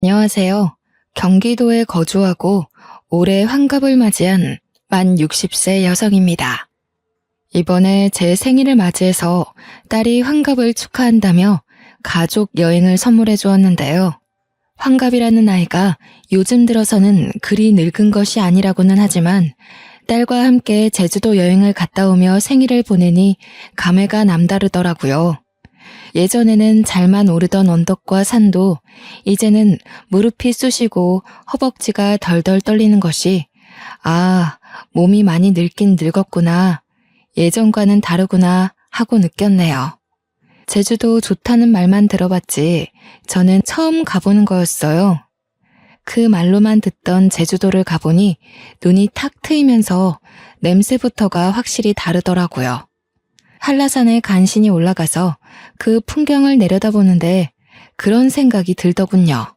안녕하세요. 경기도에 거주하고 올해 환갑을 맞이한 만 60세 여성입니다. 이번에 제 생일을 맞이해서 딸이 환갑을 축하한다며 가족 여행을 선물해 주었는데요. 환갑이라는 나이가 요즘 들어서는 그리 늙은 것이 아니라고는 하지만 딸과 함께 제주도 여행을 갔다 오며 생일을 보내니 감회가 남다르더라고요. 예전에는 잘만 오르던 언덕과 산도 이제는 무릎이 쑤시고 허벅지가 덜덜 떨리는 것이 몸이 많이 늙긴 늙었구나. 예전과는 다르구나 하고 느꼈네요. 제주도 좋다는 말만 들어봤지 저는 처음 가보는 거였어요. 그 말로만 듣던 제주도를 가보니 눈이 탁 트이면서 냄새부터가 확실히 다르더라고요. 한라산에 간신히 올라가서 그 풍경을 내려다보는데 그런 생각이 들더군요.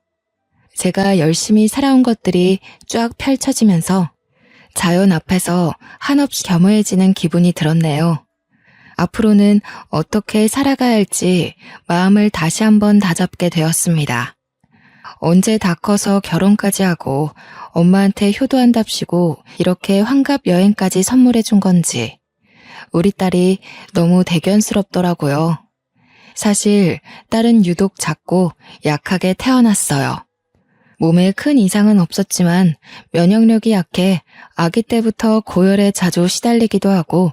제가 열심히 살아온 것들이 쫙 펼쳐지면서 자연 앞에서 한없이 겸허해지는 기분이 들었네요. 앞으로는 어떻게 살아가야 할지 마음을 다시 한번 다잡게 되었습니다. 언제 다 커서 결혼까지 하고 엄마한테 효도한답시고 이렇게 환갑 여행까지 선물해 준 건지 우리 딸이 너무 대견스럽더라고요. 사실 딸은 유독 작고 약하게 태어났어요. 몸에 큰 이상은 없었지만 면역력이 약해 아기 때부터 고열에 자주 시달리기도 하고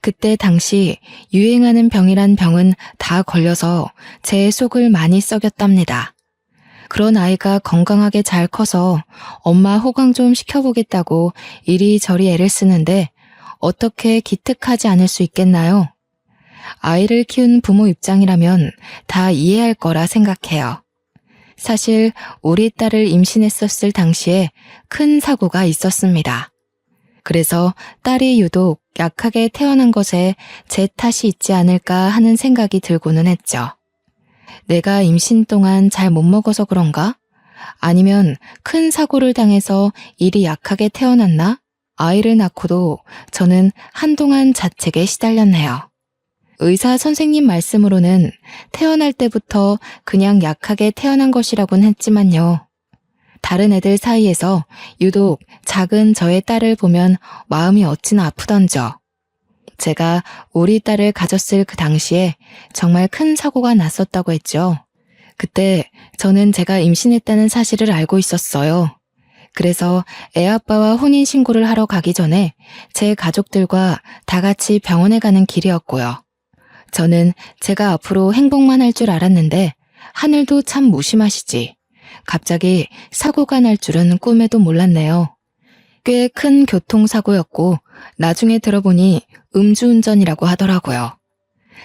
그때 당시 유행하는 병이란 병은 다 걸려서 제 속을 많이 썩였답니다. 그런 아이가 건강하게 잘 커서 엄마 호강 좀 시켜보겠다고 이리저리 애를 쓰는데 어떻게 기특하지 않을 수 있겠나요? 아이를 키운 부모 입장이라면 다 이해할 거라 생각해요. 사실 우리 딸을 임신했었을 당시에 큰 사고가 있었습니다. 그래서 딸이 유독 약하게 태어난 것에 제 탓이 있지 않을까 하는 생각이 들고는 했죠. 내가 임신 동안 잘 못 먹어서 그런가? 아니면 큰 사고를 당해서 일이 약하게 태어났나? 아이를 낳고도 저는 한동안 자책에 시달렸네요. 의사 선생님 말씀으로는 태어날 때부터 그냥 약하게 태어난 것이라고는 했지만요. 다른 애들 사이에서 유독 작은 저의 딸을 보면 마음이 어찌나 아프던져. 제가 우리 딸을 가졌을 그 당시에 정말 큰 사고가 났었다고 했죠. 그때 저는 제가 임신했다는 사실을 알고 있었어요. 그래서 애아빠와 혼인신고를 하러 가기 전에 제 가족들과 다 같이 병원에 가는 길이었고요. 저는 제가 앞으로 행복만 할 줄 알았는데 하늘도 참 무심하시지. 갑자기 사고가 날 줄은 꿈에도 몰랐네요. 꽤 큰 교통사고였고 나중에 들어보니 음주운전이라고 하더라고요.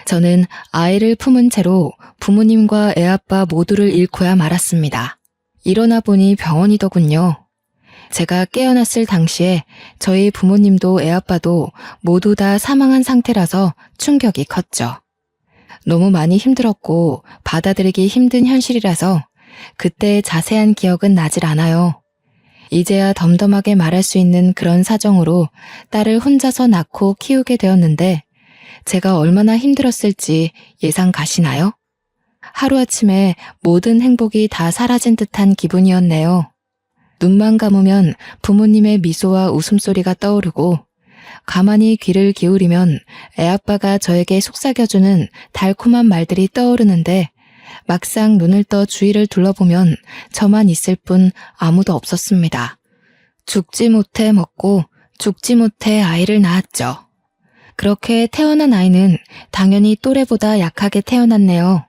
저는 아이를 품은 채로 부모님과 애아빠 모두를 잃고야 말았습니다. 일어나 보니 병원이더군요. 제가 깨어났을 당시에 저희 부모님도 애아빠도 모두 다 사망한 상태라서 충격이 컸죠. 너무 많이 힘들었고 받아들이기 힘든 현실이라서 그때의 자세한 기억은 나질 않아요. 이제야 덤덤하게 말할 수 있는 그런 사정으로 딸을 혼자서 낳고 키우게 되었는데 제가 얼마나 힘들었을지 예상 가시나요? 하루아침에 모든 행복이 다 사라진 듯한 기분이었네요. 눈만 감으면 부모님의 미소와 웃음소리가 떠오르고 가만히 귀를 기울이면 애아빠가 저에게 속삭여주는 달콤한 말들이 떠오르는데 막상 눈을 떠 주위를 둘러보면 저만 있을 뿐 아무도 없었습니다. 죽지 못해 먹고 죽지 못해 아이를 낳았죠. 그렇게 태어난 아이는 당연히 또래보다 약하게 태어났네요.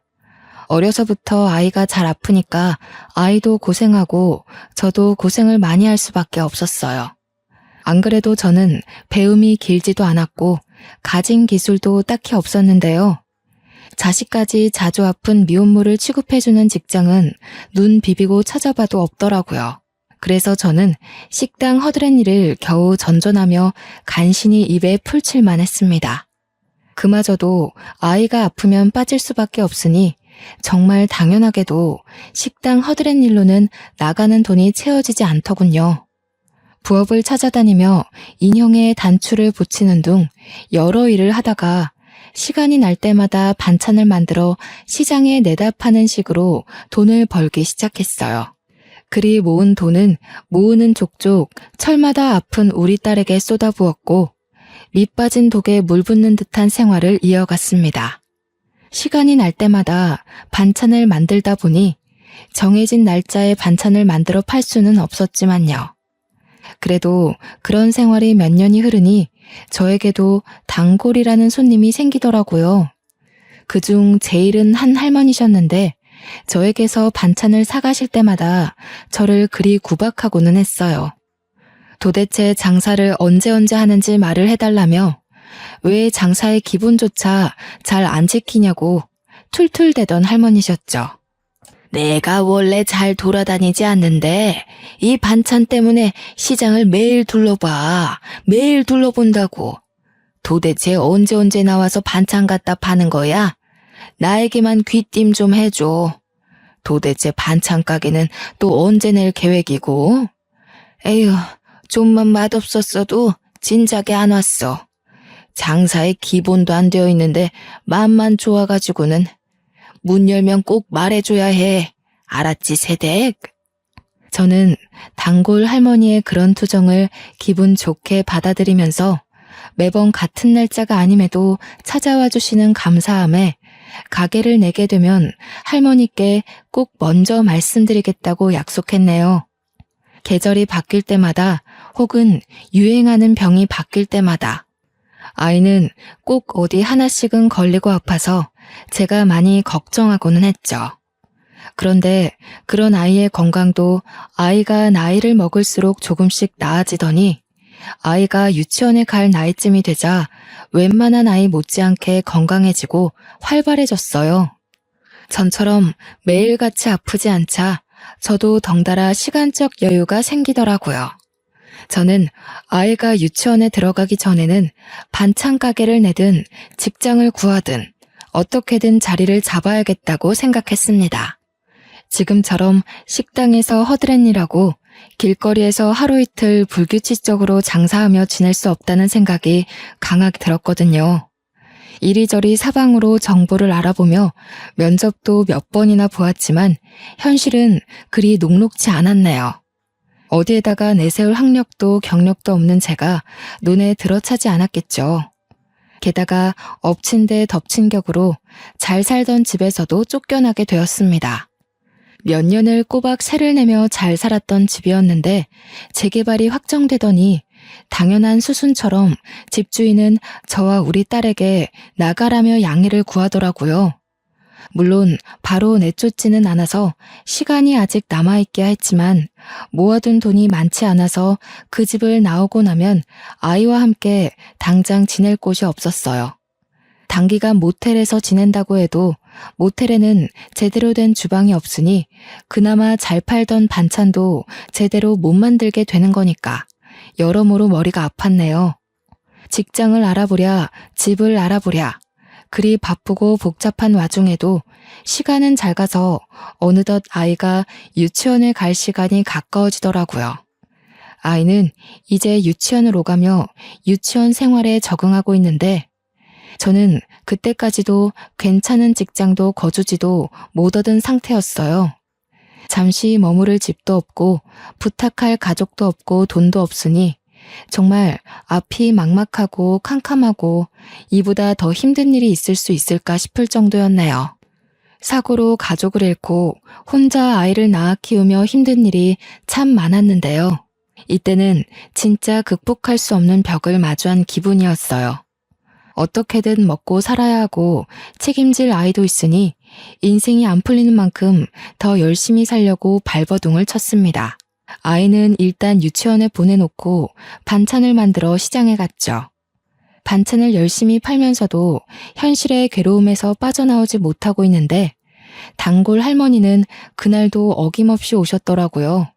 어려서부터 아이가 잘 아프니까 아이도 고생하고 저도 고생을 많이 할 수밖에 없었어요. 안 그래도 저는 배움이 길지도 않았고 가진 기술도 딱히 없었는데요. 자식까지 자주 아픈 미혼모를 취급해주는 직장은 눈 비비고 찾아봐도 없더라고요. 그래서 저는 식당 허드렛일을 겨우 전전하며 간신히 입에 풀칠만 했습니다. 그마저도 아이가 아프면 빠질 수밖에 없으니 정말 당연하게도 식당 허드렛일로는 나가는 돈이 채워지지 않더군요. 부업을 찾아다니며 인형에 단추를 붙이는 등 여러 일을 하다가 시간이 날 때마다 반찬을 만들어 시장에 내다 파는 식으로 돈을 벌기 시작했어요. 그리 모은 돈은 모으는 족족 철마다 아픈 우리 딸에게 쏟아부었고 밑 빠진 독에 물 붓는 듯한 생활을 이어갔습니다. 시간이 날 때마다 반찬을 만들다 보니 정해진 날짜에 반찬을 만들어 팔 수는 없었지만요. 그래도 그런 생활이 몇 년이 흐르니 저에게도 단골이라는 손님이 생기더라고요. 그중 제일은 한 할머니셨는데 저에게서 반찬을 사가실 때마다 저를 그리 구박하고는 했어요. 도대체 장사를 언제 하는지 말을 해달라며 왜 장사의 기본조차 잘 안 지키냐고 툴툴대던 할머니셨죠. 내가 원래 잘 돌아다니지 않는데 이 반찬 때문에 시장을 매일 둘러봐. 매일 둘러본다고. 도대체 언제 나와서 반찬 갖다 파는 거야? 나에게만 귀띔 좀 해줘. 도대체 반찬 가게는 또 언제 낼 계획이고? 에휴, 좀만 맛없었어도 진작에 안 왔어. 장사의 기본도 안 되어 있는데 맘만 좋아가지고는 문 열면 꼭 말해줘야 해. 알았지, 세댁? 저는 단골 할머니의 그런 투정을 기분 좋게 받아들이면서 매번 같은 날짜가 아님에도 찾아와 주시는 감사함에 가게를 내게 되면 할머니께 꼭 먼저 말씀드리겠다고 약속했네요. 계절이 바뀔 때마다 혹은 유행하는 병이 바뀔 때마다 아이는 꼭 어디 하나씩은 걸리고 아파서 제가 많이 걱정하고는 했죠. 그런데 그런 아이의 건강도 아이가 나이를 먹을수록 조금씩 나아지더니 아이가 유치원에 갈 나이쯤이 되자 웬만한 아이 못지않게 건강해지고 활발해졌어요. 전처럼 매일같이 아프지 않자 저도 덩달아 시간적 여유가 생기더라고요. 저는 아이가 유치원에 들어가기 전에는 반찬 가게를 내든 직장을 구하든 어떻게든 자리를 잡아야겠다고 생각했습니다. 지금처럼 식당에서 허드렛일하고 길거리에서 하루 이틀 불규칙적으로 장사하며 지낼 수 없다는 생각이 강하게 들었거든요. 이리저리 사방으로 정보를 알아보며 면접도 몇 번이나 보았지만 현실은 그리 녹록지 않았네요. 어디에다가 내세울 학력도 경력도 없는 제가 눈에 들어차지 않았겠죠. 게다가 엎친 데 덮친 격으로 잘 살던 집에서도 쫓겨나게 되었습니다. 몇 년을 꼬박 세를 내며 잘 살았던 집이었는데 재개발이 확정되더니 당연한 수순처럼 집주인은 저와 우리 딸에게 나가라며 양해를 구하더라고요. 물론 바로 내쫓지는 않아서 시간이 아직 남아있기야 했지만 모아둔 돈이 많지 않아서 그 집을 나오고 나면 아이와 함께 당장 지낼 곳이 없었어요. 단기간 모텔에서 지낸다고 해도 모텔에는 제대로 된 주방이 없으니 그나마 잘 팔던 반찬도 제대로 못 만들게 되는 거니까 여러모로 머리가 아팠네요. 직장을 알아보랴, 집을 알아보랴. 그리 바쁘고 복잡한 와중에도 시간은 잘 가서 어느덧 아이가 유치원에 갈 시간이 가까워지더라고요. 아이는 이제 유치원을 오가며 유치원 생활에 적응하고 있는데 저는 그때까지도 괜찮은 직장도 거주지도 못 얻은 상태였어요. 잠시 머무를 집도 없고 부탁할 가족도 없고 돈도 없으니 정말 앞이 막막하고 캄캄하고 이보다 더 힘든 일이 있을 수 있을까 싶을 정도였네요. 사고로 가족을 잃고 혼자 아이를 낳아 키우며 힘든 일이 참 많았는데요. 이때는 진짜 극복할 수 없는 벽을 마주한 기분이었어요. 어떻게든 먹고 살아야 하고 책임질 아이도 있으니 인생이 안 풀리는 만큼 더 열심히 살려고 발버둥을 쳤습니다. 아이는 일단 유치원에 보내놓고 반찬을 만들어 시장에 갔죠. 반찬을 열심히 팔면서도 현실의 괴로움에서 빠져나오지 못하고 있는데 단골 할머니는 그날도 어김없이 오셨더라고요.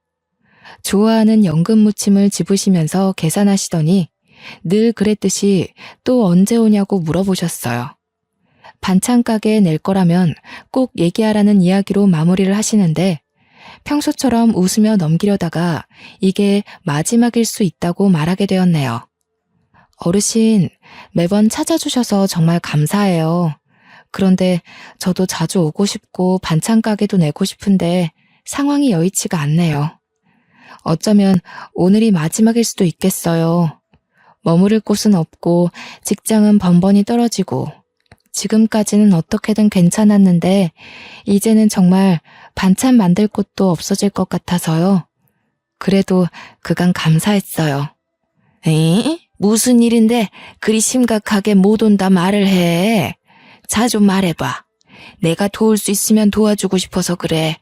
좋아하는 연금 무침을 집으시면서 계산하시더니 늘 그랬듯이 또 언제 오냐고 물어보셨어요. 반찬 가게에 낼 거라면 꼭 얘기하라는 이야기로 마무리를 하시는데 평소처럼 웃으며 넘기려다가 이게 마지막일 수 있다고 말하게 되었네요. 어르신, 매번 찾아주셔서 정말 감사해요. 그런데 저도 자주 오고 싶고 반찬 가게도 내고 싶은데 상황이 여의치가 않네요. 어쩌면 오늘이 마지막일 수도 있겠어요. 머무를 곳은 없고 직장은 번번이 떨어지고 지금까지는 어떻게든 괜찮았는데 이제는 정말 반찬 만들 곳도 없어질 것 같아서요. 그래도 그간 감사했어요. 에? 무슨 일인데 그리 심각하게 못 온다 말을 해. 자 좀 말해봐. 내가 도울 수 있으면 도와주고 싶어서 그래.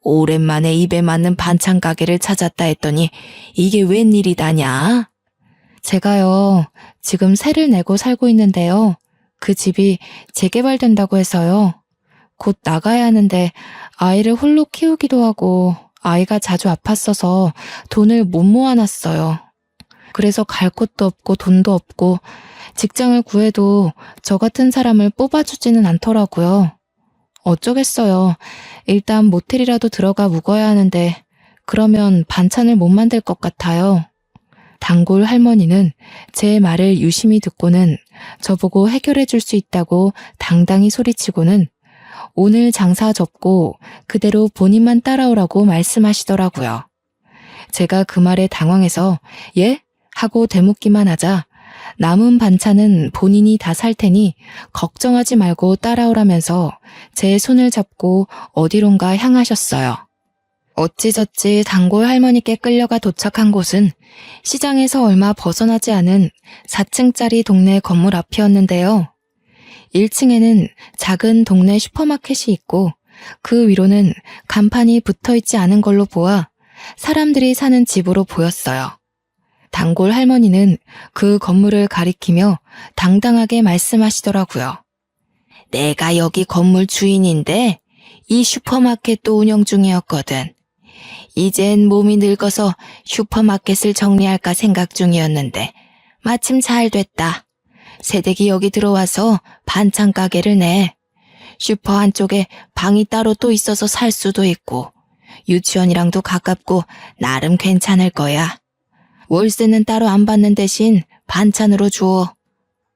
오랜만에 입에 맞는 반찬 가게를 찾았다 했더니 이게 웬일이다냐? 제가요, 지금 세를 내고 살고 있는데요. 그 집이 재개발된다고 해서요. 곧 나가야 하는데 아이를 홀로 키우기도 하고 아이가 자주 아팠어서 돈을 못 모아놨어요. 그래서 갈 곳도 없고 돈도 없고 직장을 구해도 저 같은 사람을 뽑아주지는 않더라고요. 어쩌겠어요. 일단 모텔이라도 들어가 묵어야 하는데 그러면 반찬을 못 만들 것 같아요. 단골 할머니는 제 말을 유심히 듣고는 저보고 해결해 줄 수 있다고 당당히 소리치고는 오늘 장사 접고 그대로 본인만 따라오라고 말씀하시더라고요. 제가 그 말에 당황해서 예? 하고 되묻기만 하자 남은 반찬은 본인이 다 살 테니 걱정하지 말고 따라오라면서 제 손을 잡고 어디론가 향하셨어요. 어찌저찌 단골 할머니께 끌려가 도착한 곳은 시장에서 얼마 벗어나지 않은 4층짜리 동네 건물 앞이었는데요. 1층에는 작은 동네 슈퍼마켓이 있고 그 위로는 간판이 붙어있지 않은 걸로 보아 사람들이 사는 집으로 보였어요. 단골 할머니는 그 건물을 가리키며 당당하게 말씀하시더라고요. 내가 여기 건물 주인인데 이 슈퍼마켓도 운영 중이었거든. 이젠 몸이 늙어서 슈퍼마켓을 정리할까 생각 중이었는데 마침 잘 됐다. 새댁이 여기 들어와서 반찬 가게를 내. 슈퍼 한쪽에 방이 따로 또 있어서 살 수도 있고 유치원이랑도 가깝고 나름 괜찮을 거야. 월세는 따로 안 받는 대신 반찬으로 줘.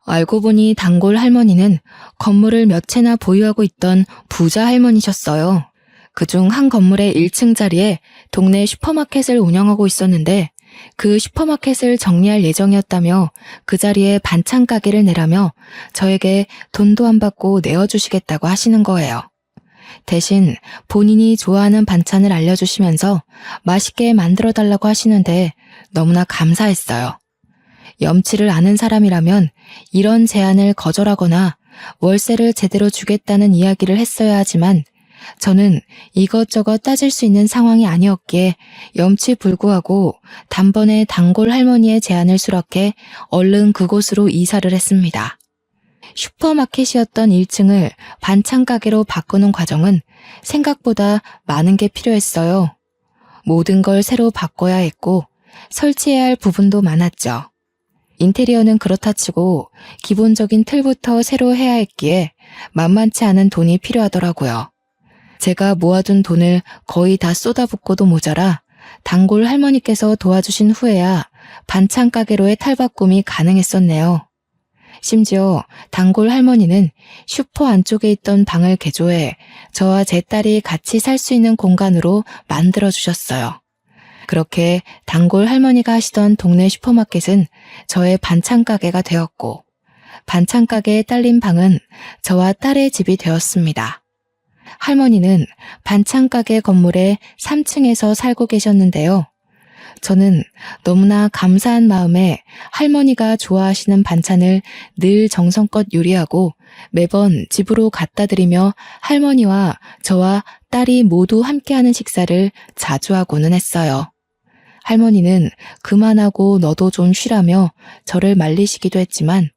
알고 보니 단골 할머니는 건물을 몇 채나 보유하고 있던 부자 할머니셨어요. 그중 한 건물의 1층 자리에 동네 슈퍼마켓을 운영하고 있었는데 그 슈퍼마켓을 정리할 예정이었다며 그 자리에 반찬 가게를 내라며 저에게 돈도 안 받고 내어주시겠다고 하시는 거예요. 대신 본인이 좋아하는 반찬을 알려주시면서 맛있게 만들어달라고 하시는데 너무나 감사했어요. 염치를 아는 사람이라면 이런 제안을 거절하거나 월세를 제대로 주겠다는 이야기를 했어야 하지만 저는 이것저것 따질 수 있는 상황이 아니었기에 염치불구하고 단번에 단골 할머니의 제안을 수락해 얼른 그곳으로 이사를 했습니다. 슈퍼마켓이었던 1층을 반찬 가게로 바꾸는 과정은 생각보다 많은 게 필요했어요. 모든 걸 새로 바꿔야 했고 설치해야 할 부분도 많았죠. 인테리어는 그렇다 치고 기본적인 틀부터 새로 해야 했기에 만만치 않은 돈이 필요하더라고요. 제가 모아둔 돈을 거의 다 쏟아붓고도 모자라 단골 할머니께서 도와주신 후에야 반찬 가게로의 탈바꿈이 가능했었네요. 심지어 단골 할머니는 슈퍼 안쪽에 있던 방을 개조해 저와 제 딸이 같이 살 수 있는 공간으로 만들어주셨어요. 그렇게 단골 할머니가 하시던 동네 슈퍼마켓은 저의 반찬 가게가 되었고 반찬 가게에 딸린 방은 저와 딸의 집이 되었습니다. 할머니는 반찬 가게 건물의 3층에서 살고 계셨는데요. 저는 너무나 감사한 마음에 할머니가 좋아하시는 반찬을 늘 정성껏 요리하고 매번 집으로 갖다 드리며 할머니와 저와 딸이 모두 함께하는 식사를 자주 하고는 했어요. 할머니는 그만하고 너도 좀 쉬라며 저를 말리시기도 했지만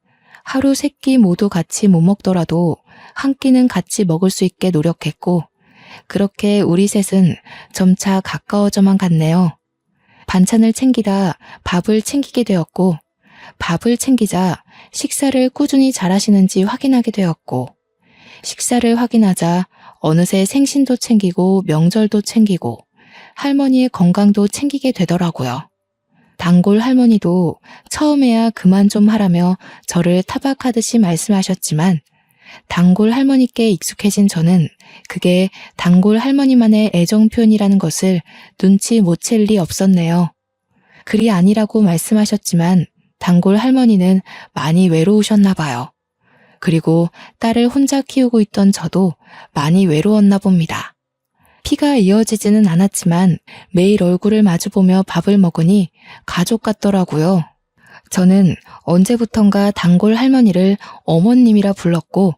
하루 세 끼 모두 같이 못 먹더라도 한 끼는 같이 먹을 수 있게 노력했고 그렇게 우리 셋은 점차 가까워져만 갔네요. 반찬을 챙기다 밥을 챙기게 되었고 밥을 챙기자 식사를 꾸준히 잘하시는지 확인하게 되었고 식사를 확인하자 어느새 생신도 챙기고 명절도 챙기고 할머니의 건강도 챙기게 되더라고요. 단골 할머니도 처음에야 그만 좀 하라며 저를 타박하듯이 말씀하셨지만 단골 할머니께 익숙해진 저는 그게 단골 할머니만의 애정 표현이라는 것을 눈치 못 챌 리 없었네요. 그리 아니라고 말씀하셨지만 단골 할머니는 많이 외로우셨나 봐요. 그리고 딸을 혼자 키우고 있던 저도 많이 외로웠나 봅니다. 피가 이어지지는 않았지만 매일 얼굴을 마주보며 밥을 먹으니 가족 같더라고요. 저는 언제부턴가 단골 할머니를 어머님이라 불렀고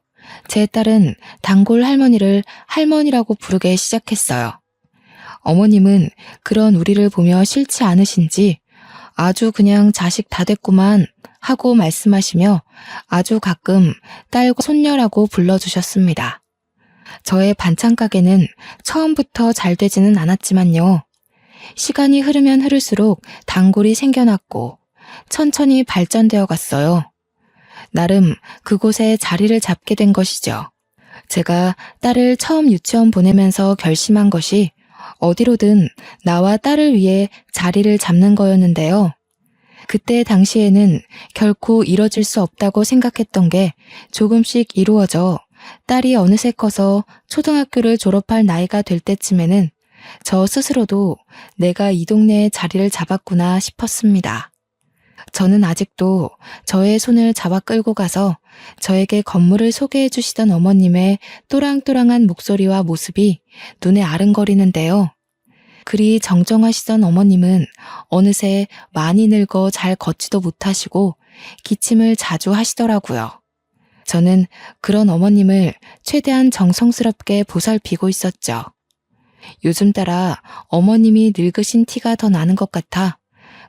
제 딸은 단골 할머니를 할머니라고 부르게 시작했어요. 어머님은 그런 우리를 보며 싫지 않으신지 아주 그냥 자식 다 됐구만 하고 말씀하시며 아주 가끔 딸과 손녀라고 불러주셨습니다. 저의 반찬 가게는 처음부터 잘 되지는 않았지만요. 시간이 흐르면 흐를수록 단골이 생겨났고 천천히 발전되어 갔어요. 나름 그곳에 자리를 잡게 된 것이죠. 제가 딸을 처음 유치원 보내면서 결심한 것이 어디로든 나와 딸을 위해 자리를 잡는 거였는데요. 그때 당시에는 결코 이뤄질 수 없다고 생각했던 게 조금씩 이루어져 딸이 어느새 커서 초등학교를 졸업할 나이가 될 때쯤에는 저 스스로도 내가 이 동네에 자리를 잡았구나 싶었습니다. 저는 아직도 저의 손을 잡아 끌고 가서 저에게 건물을 소개해 주시던 어머님의 또랑또랑한 목소리와 모습이 눈에 아른거리는데요. 그리 정정하시던 어머님은 어느새 많이 늙어 잘 걷지도 못하시고 기침을 자주 하시더라고요. 저는 그런 어머님을 최대한 정성스럽게 보살피고 있었죠. 요즘 따라 어머님이 늙으신 티가 더 나는 것 같아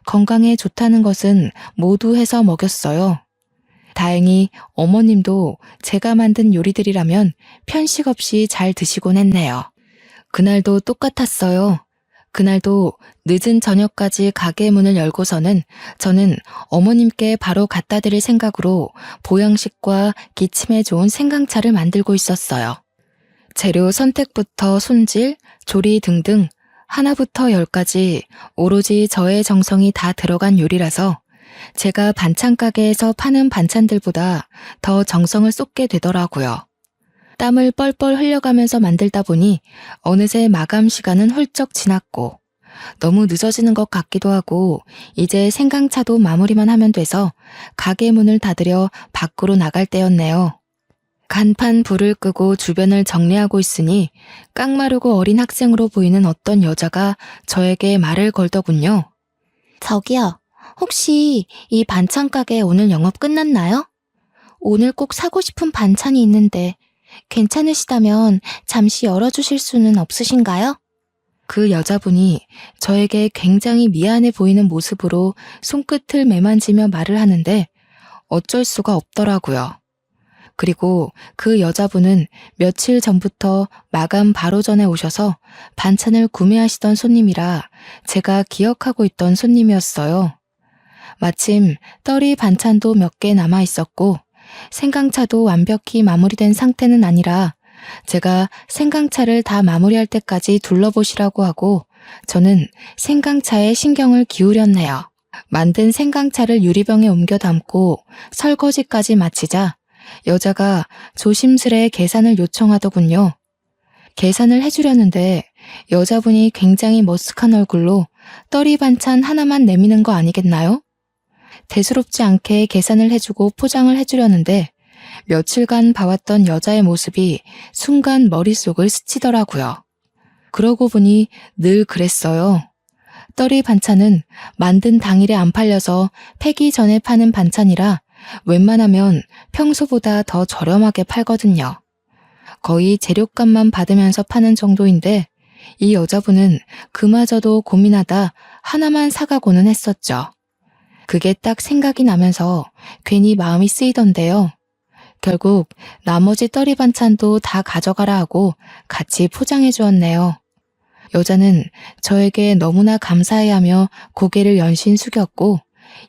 건강에 좋다는 것은 모두 해서 먹였어요. 다행히 어머님도 제가 만든 요리들이라면 편식 없이 잘 드시곤 했네요. 그날도 똑같았어요. 그날도 늦은 저녁까지 가게 문을 열고서는 저는 어머님께 바로 갖다 드릴 생각으로 보양식과 기침에 좋은 생강차를 만들고 있었어요. 재료 선택부터 손질, 조리 등등 하나부터 열까지 오로지 저의 정성이 다 들어간 요리라서 제가 반찬 가게에서 파는 반찬들보다 더 정성을 쏟게 되더라고요. 땀을 뻘뻘 흘려가면서 만들다 보니 어느새 마감 시간은 훌쩍 지났고 너무 늦어지는 것 같기도 하고 이제 생강차도 마무리만 하면 돼서 가게 문을 닫으려 밖으로 나갈 때였네요. 간판 불을 끄고 주변을 정리하고 있으니 깡마르고 어린 학생으로 보이는 어떤 여자가 저에게 말을 걸더군요. 저기요, 혹시 이 반찬 가게 오늘 영업 끝났나요? 오늘 꼭 사고 싶은 반찬이 있는데 괜찮으시다면 잠시 열어주실 수는 없으신가요? 그 여자분이 저에게 굉장히 미안해 보이는 모습으로 손끝을 매만지며 말을 하는데 어쩔 수가 없더라고요. 그리고 그 여자분은 며칠 전부터 마감 바로 전에 오셔서 반찬을 구매하시던 손님이라 제가 기억하고 있던 손님이었어요. 마침 떨이 반찬도 몇 개 남아 있었고 생강차도 완벽히 마무리된 상태는 아니라 제가 생강차를 다 마무리할 때까지 둘러보시라고 하고 저는 생강차에 신경을 기울였네요. 만든 생강차를 유리병에 옮겨 담고 설거지까지 마치자 여자가 조심스레 계산을 요청하더군요. 계산을 해주려는데 여자분이 굉장히 머쓱한 얼굴로 떨이 반찬 하나만 내미는 거 아니겠나요? 대수롭지 않게 계산을 해주고 포장을 해주려는데 며칠간 봐왔던 여자의 모습이 순간 머릿속을 스치더라고요. 그러고 보니 늘 그랬어요. 떨이 반찬은 만든 당일에 안 팔려서 폐기 전에 파는 반찬이라 웬만하면 평소보다 더 저렴하게 팔거든요. 거의 재료값만 받으면서 파는 정도인데 이 여자분은 그마저도 고민하다 하나만 사가고는 했었죠. 그게 딱 생각이 나면서 괜히 마음이 쓰이던데요. 결국 나머지 떨이 반찬도 다 가져가라 하고 같이 포장해 주었네요. 여자는 저에게 너무나 감사해하며 고개를 연신 숙였고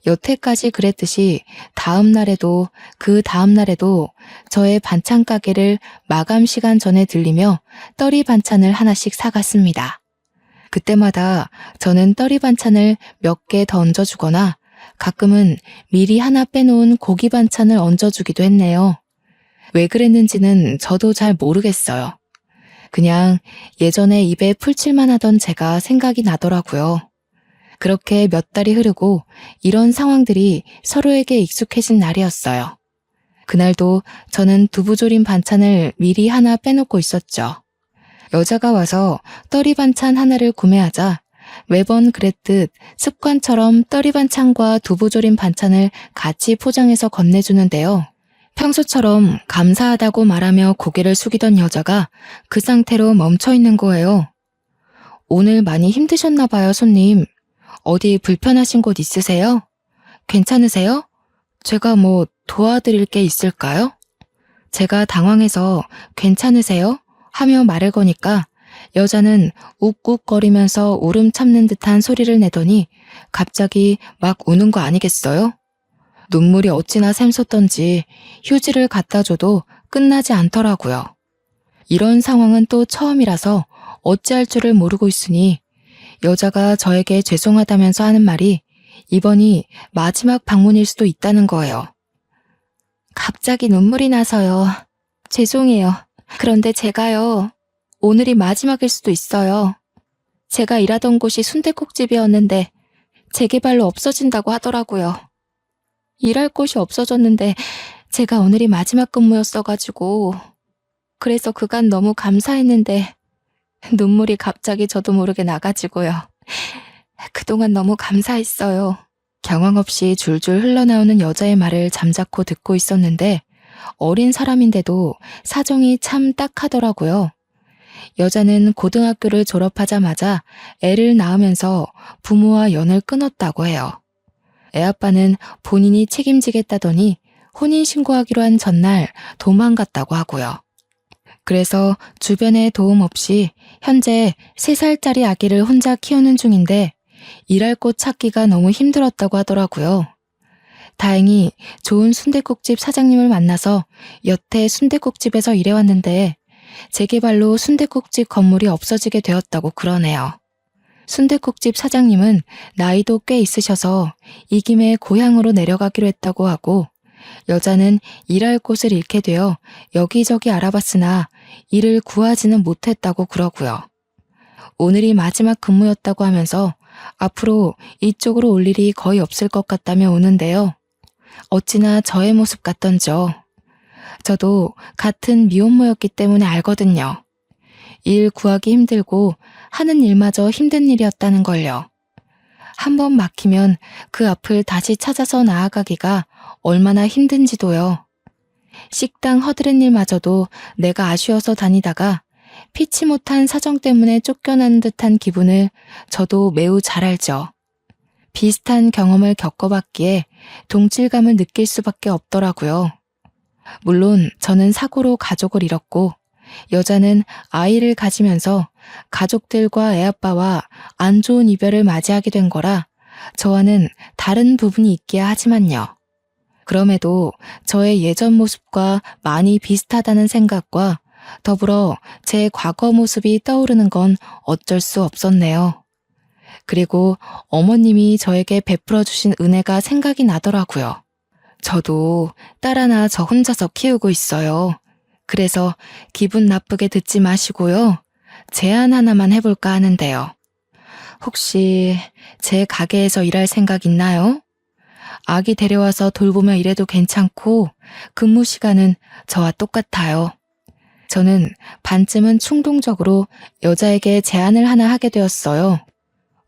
여태까지 그랬듯이 다음 날에도 그 다음 날에도 저의 반찬 가게를 마감 시간 전에 들리며 떨이 반찬을 하나씩 사갔습니다. 그때마다 저는 떨이 반찬을 몇 개 더 얹어주거나 가끔은 미리 하나 빼놓은 고기 반찬을 얹어주기도 했네요. 왜 그랬는지는 저도 잘 모르겠어요. 그냥 예전에 입에 풀칠만 하던 제가 생각이 나더라고요. 그렇게 몇 달이 흐르고 이런 상황들이 서로에게 익숙해진 날이었어요. 그날도 저는 두부조림 반찬을 미리 하나 빼놓고 있었죠. 여자가 와서 떨이 반찬 하나를 구매하자 매번 그랬듯 습관처럼 떨이 반찬과 두부조림 반찬을 같이 포장해서 건네주는데요. 평소처럼 감사하다고 말하며 고개를 숙이던 여자가 그 상태로 멈춰 있는 거예요. 오늘 많이 힘드셨나 봐요, 손님. 어디 불편하신 곳 있으세요? 괜찮으세요? 제가 뭐 도와드릴 게 있을까요? 제가 당황해서 괜찮으세요? 하며 말을 거니까 여자는 욱욱거리면서 울음 참는 듯한 소리를 내더니 갑자기 막 우는 거 아니겠어요? 눈물이 어찌나 샘솟던지 휴지를 갖다 줘도 끝나지 않더라고요. 이런 상황은 또 처음이라서 어찌할 줄을 모르고 있으니 여자가 저에게 죄송하다면서 하는 말이 이번이 마지막 방문일 수도 있다는 거예요. 갑자기 눈물이 나서요. 죄송해요. 그런데 제가요, 오늘이 마지막일 수도 있어요. 제가 일하던 곳이 순댓국집이었는데 재개발로 없어진다고 하더라고요. 일할 곳이 없어졌는데 제가 오늘이 마지막 근무였어가지고 그래서 그간 너무 감사했는데 눈물이 갑자기 저도 모르게 나가지고요. 그동안 너무 감사했어요. 경황 없이 줄줄 흘러나오는 여자의 말을 잠자코 듣고 있었는데 어린 사람인데도 사정이 참 딱하더라고요. 여자는 고등학교를 졸업하자마자 애를 낳으면서 부모와 연을 끊었다고 해요. 애아빠는 본인이 책임지겠다더니 혼인신고하기로 한 전날 도망갔다고 하고요. 그래서 주변의 도움 없이 현재 3살짜리 아기를 혼자 키우는 중인데 일할 곳 찾기가 너무 힘들었다고 하더라고요. 다행히 좋은 순댓국집 사장님을 만나서 여태 순댓국집에서 일해왔는데 재개발로 순댓국집 건물이 없어지게 되었다고 그러네요. 순댓국집 사장님은 나이도 꽤 있으셔서 이 김에 고향으로 내려가기로 했다고 하고 여자는 일할 곳을 잃게 되어 여기저기 알아봤으나 일을 구하지는 못했다고 그러고요. 오늘이 마지막 근무였다고 하면서 앞으로 이쪽으로 올 일이 거의 없을 것 같다며 우는데요. 어찌나 저의 모습 같던지요. 저도 같은 미혼모였기 때문에 알거든요. 일 구하기 힘들고 하는 일마저 힘든 일이었다는 걸요. 한번 막히면 그 앞을 다시 찾아서 나아가기가 얼마나 힘든지도요. 식당 허드렛 일마저도 내가 아쉬워서 다니다가 피치 못한 사정 때문에 쫓겨나는 듯한 기분을 저도 매우 잘 알죠. 비슷한 경험을 겪어봤기에 동질감을 느낄 수밖에 없더라고요. 물론 저는 사고로 가족을 잃었고 여자는 아이를 가지면서 가족들과 애아빠와 안 좋은 이별을 맞이하게 된 거라 저와는 다른 부분이 있기야 하지만요. 그럼에도 저의 예전 모습과 많이 비슷하다는 생각과 더불어 제 과거 모습이 떠오르는 건 어쩔 수 없었네요. 그리고 어머님이 저에게 베풀어 주신 은혜가 생각이 나더라고요. 저도 딸 하나 저 혼자서 키우고 있어요. 그래서 기분 나쁘게 듣지 마시고요. 제안 하나만 해볼까 하는데요. 혹시 제 가게에서 일할 생각 있나요? 아기 데려와서 돌보며 일해도 괜찮고 근무 시간은 저와 똑같아요. 저는 반쯤은 충동적으로 여자에게 제안을 하나 하게 되었어요.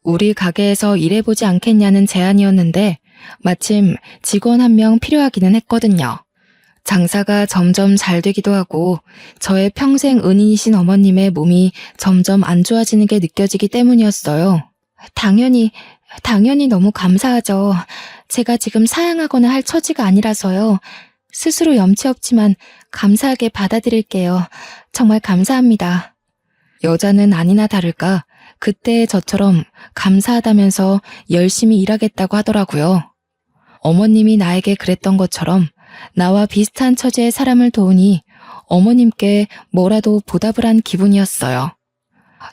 우리 가게에서 일해보지 않겠냐는 제안이었는데 마침 직원 한 명 필요하기는 했거든요. 장사가 점점 잘 되기도 하고 저의 평생 은인이신 어머님의 몸이 점점 안 좋아지는 게 느껴지기 때문이었어요. 당연히 너무 감사하죠. 제가 지금 사양하거나 할 처지가 아니라서요. 스스로 염치 없지만 감사하게 받아들일게요. 정말 감사합니다. 여자는 아니나 다를까 그때의 저처럼 감사하다면서 열심히 일하겠다고 하더라고요. 어머님이 나에게 그랬던 것처럼 나와 비슷한 처지의 사람을 도우니 어머님께 뭐라도 보답을 한 기분이었어요.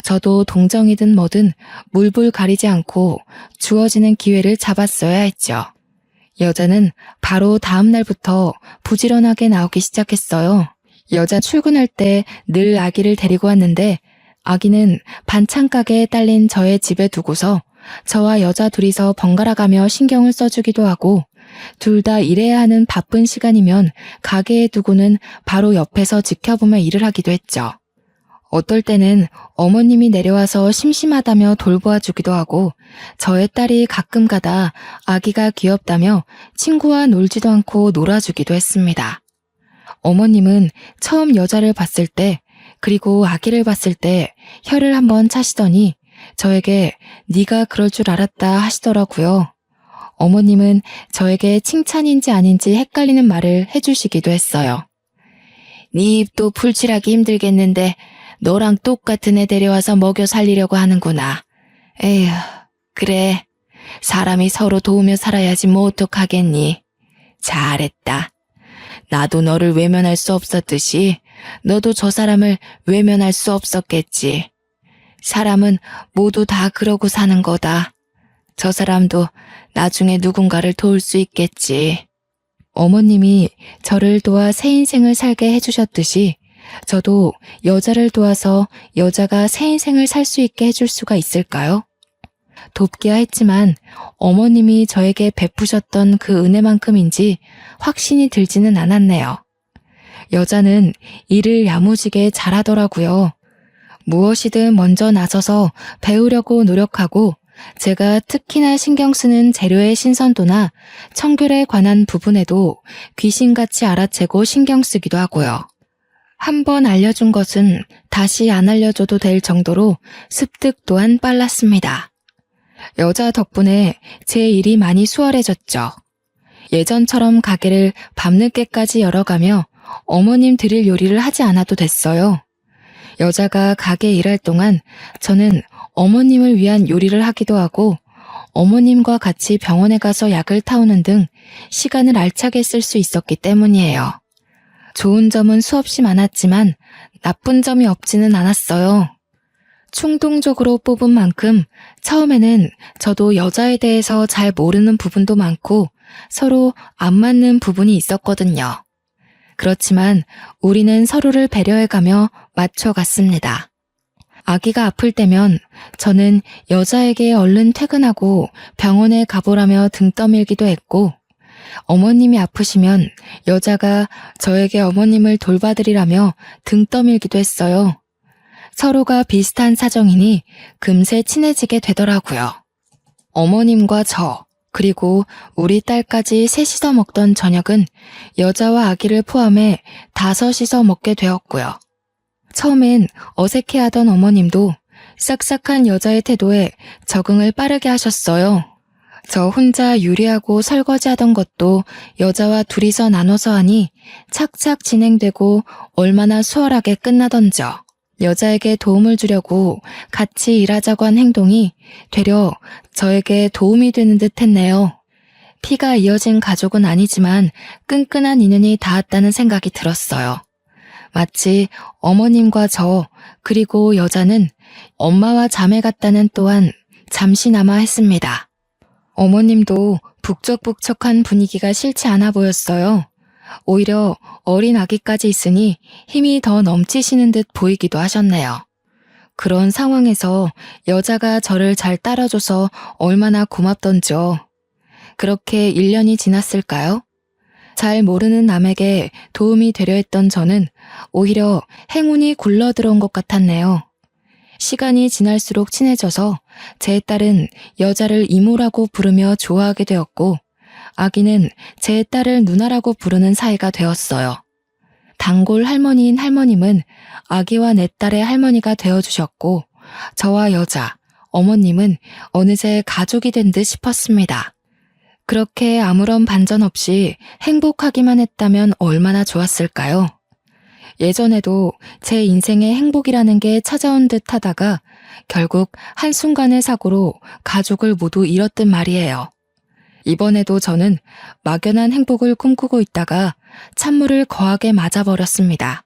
저도 동정이든 뭐든 물불 가리지 않고 주어지는 기회를 잡았어야 했죠. 여자는 바로 다음 날부터 부지런하게 나오기 시작했어요. 여자 출근할 때 늘 아기를 데리고 왔는데 아기는 반찬 가게에 딸린 저의 집에 두고서 저와 여자 둘이서 번갈아 가며 신경을 써주기도 하고 둘 다 일해야 하는 바쁜 시간이면 가게에 두고는 바로 옆에서 지켜보며 일을 하기도 했죠. 어떨 때는 어머님이 내려와서 심심하다며 돌보아 주기도 하고 저의 딸이 가끔 가다 아기가 귀엽다며 친구와 놀지도 않고 놀아주기도 했습니다. 어머님은 처음 여자를 봤을 때 그리고 아기를 봤을 때 혀를 한번 차시더니 저에게 네가 그럴 줄 알았다 하시더라고요. 어머님은 저에게 칭찬인지 아닌지 헷갈리는 말을 해주시기도 했어요. 네 입도 풀칠하기 힘들겠는데 너랑 똑같은 애 데려와서 먹여 살리려고 하는구나. 에휴, 그래. 사람이 서로 도우며 살아야지 뭐 어떡하겠니. 잘했다. 나도 너를 외면할 수 없었듯이 너도 저 사람을 외면할 수 없었겠지. 사람은 모두 다 그러고 사는 거다. 저 사람도 나중에 누군가를 도울 수 있겠지. 어머님이 저를 도와 새 인생을 살게 해주셨듯이 저도 여자를 도와서 여자가 새 인생을 살 수 있게 해줄 수가 있을까요? 돕기야 했지만 어머님이 저에게 베푸셨던 그 은혜만큼인지 확신이 들지는 않았네요. 여자는 일을 야무지게 잘하더라고요. 무엇이든 먼저 나서서 배우려고 노력하고 제가 특히나 신경 쓰는 재료의 신선도나 청결에 관한 부분에도 귀신같이 알아채고 신경 쓰기도 하고요. 한 번 알려준 것은 다시 안 알려줘도 될 정도로 습득 또한 빨랐습니다. 여자 덕분에 제 일이 많이 수월해졌죠. 예전처럼 가게를 밤늦게까지 열어가며 어머님 드릴 요리를 하지 않아도 됐어요. 여자가 가게 일할 동안 저는 어머님을 위한 요리를 하기도 하고 어머님과 같이 병원에 가서 약을 타오는 등 시간을 알차게 쓸 수 있었기 때문이에요. 좋은 점은 수없이 많았지만 나쁜 점이 없지는 않았어요. 충동적으로 뽑은 만큼 처음에는 저도 여자에 대해서 잘 모르는 부분도 많고 서로 안 맞는 부분이 있었거든요. 그렇지만 우리는 서로를 배려해가며 맞춰갔습니다. 아기가 아플 때면 저는 여자에게 얼른 퇴근하고 병원에 가보라며 등 떠밀기도 했고 어머님이 아프시면 여자가 저에게 어머님을 돌봐드리라며 등 떠밀기도 했어요. 서로가 비슷한 사정이니 금세 친해지게 되더라고요. 어머님과 저, 그리고 우리 딸까지 셋이서 먹던 저녁은 여자와 아기를 포함해 5이서 먹게 되었고요. 처음엔 어색해하던 어머님도 싹싹한 여자의 태도에 적응을 빠르게 하셨어요. 저 혼자 요리하고 설거지하던 것도 여자와 둘이서 나눠서 하니 착착 진행되고 얼마나 수월하게 끝나던져. 여자에게 도움을 주려고 같이 일하자고 한 행동이 되려 저에게 도움이 되는 듯 했네요. 피가 이어진 가족은 아니지만 끈끈한 인연이 닿았다는 생각이 들었어요. 마치 어머님과 저 그리고 여자는 엄마와 자매 같다는 또한 잠시나마 했습니다. 어머님도 북적북적한 분위기가 싫지 않아 보였어요. 오히려 어린 아기까지 있으니 힘이 더 넘치시는 듯 보이기도 하셨네요. 그런 상황에서 여자가 저를 잘 따라줘서 얼마나 고맙던지요. 그렇게 1년이 지났을까요? 잘 모르는 남에게 도움이 되려 했던 저는 오히려 행운이 굴러들어온 것 같았네요. 시간이 지날수록 친해져서 제 딸은 여자를 이모라고 부르며 좋아하게 되었고 아기는 제 딸을 누나라고 부르는 사이가 되었어요. 단골 할머니인 할머님은 아기와 내 딸의 할머니가 되어주셨고 저와 여자, 어머님은 어느새 가족이 된 듯 싶었습니다. 그렇게 아무런 반전 없이 행복하기만 했다면 얼마나 좋았을까요? 예전에도 제 인생에 행복이라는 게 찾아온 듯 하다가 결국 한순간의 사고로 가족을 모두 잃었단 말이에요. 이번에도 저는 막연한 행복을 꿈꾸고 있다가 찬물을 거하게 맞아버렸습니다.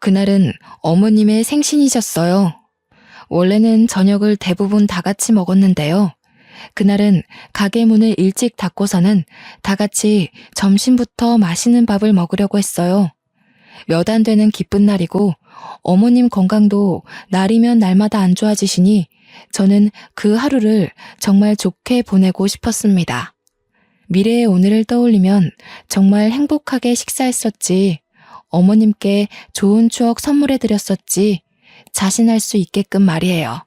그날은 어머님의 생신이셨어요. 원래는 저녁을 대부분 다 같이 먹었는데요. 그날은 가게 문을 일찍 닫고서는 다 같이 점심부터 맛있는 밥을 먹으려고 했어요. 몇 안 되는 기쁜 날이고 어머님 건강도 날이면 날마다 안 좋아지시니 저는 그 하루를 정말 좋게 보내고 싶었습니다. 미래의 오늘을 떠올리면 정말 행복하게 식사했었지, 어머님께 좋은 추억 선물해드렸었지 자신할 수 있게끔 말이에요.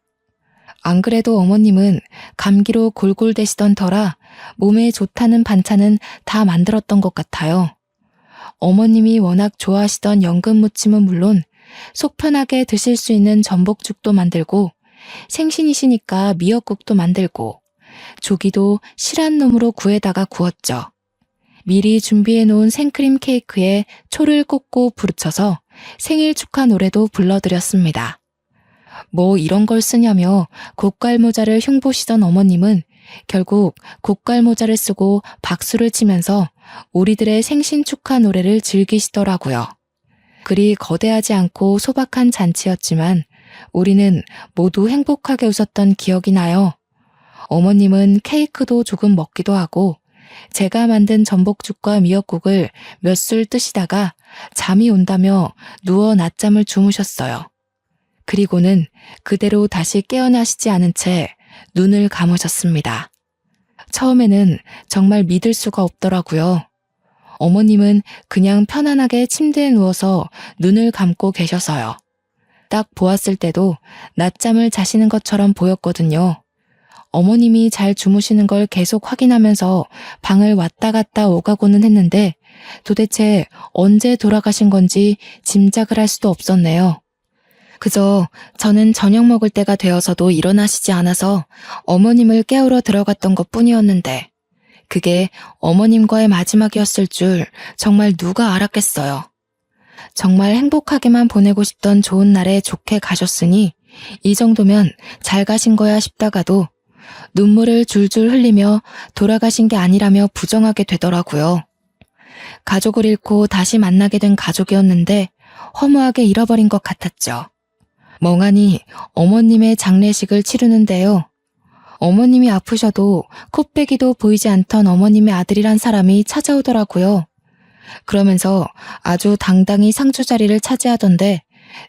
안 그래도 어머님은 감기로 골골대시던 터라 몸에 좋다는 반찬은 다 만들었던 것 같아요. 어머님이 워낙 좋아하시던 연근무침은 물론 속 편하게 드실 수 있는 전복죽도 만들고 생신이시니까 미역국도 만들고 조기도 실한 놈으로 구에다가 구웠죠. 미리 준비해 놓은 생크림 케이크에 초를 꽂고 부르쳐서 생일 축하 노래도 불러드렸습니다. 뭐 이런 걸 쓰냐며 고깔모자를 흉보시던 어머님은 결국 고깔모자를 쓰고 박수를 치면서 우리들의 생신 축하 노래를 즐기시더라고요. 그리 거대하지 않고 소박한 잔치였지만 우리는 모두 행복하게 웃었던 기억이 나요. 어머님은 케이크도 조금 먹기도 하고 제가 만든 전복죽과 미역국을 몇 술 뜨시다가 잠이 온다며 누워 낮잠을 주무셨어요. 그리고는 그대로 다시 깨어나시지 않은 채 눈을 감으셨습니다. 처음에는 정말 믿을 수가 없더라고요. 어머님은 그냥 편안하게 침대에 누워서 눈을 감고 계셔서요. 딱 보았을 때도 낮잠을 자시는 것처럼 보였거든요. 어머님이 잘 주무시는 걸 계속 확인하면서 방을 왔다 갔다 오가고는 했는데 도대체 언제 돌아가신 건지 짐작을 할 수도 없었네요. 그저 저는 저녁 먹을 때가 되어서도 일어나시지 않아서 어머님을 깨우러 들어갔던 것 뿐이었는데 그게 어머님과의 마지막이었을 줄 정말 누가 알았겠어요. 정말 행복하게만 보내고 싶던 좋은 날에 좋게 가셨으니 이 정도면 잘 가신 거야 싶다가도 눈물을 줄줄 흘리며 돌아가신 게 아니라며 부정하게 되더라고요. 가족을 잃고 다시 만나게 된 가족이었는데 허무하게 잃어버린 것 같았죠. 멍하니 어머님의 장례식을 치르는데요. 어머님이 아프셔도 코빼기도 보이지 않던 어머님의 아들이란 사람이 찾아오더라고요. 그러면서 아주 당당히 상주 자리를 차지하던데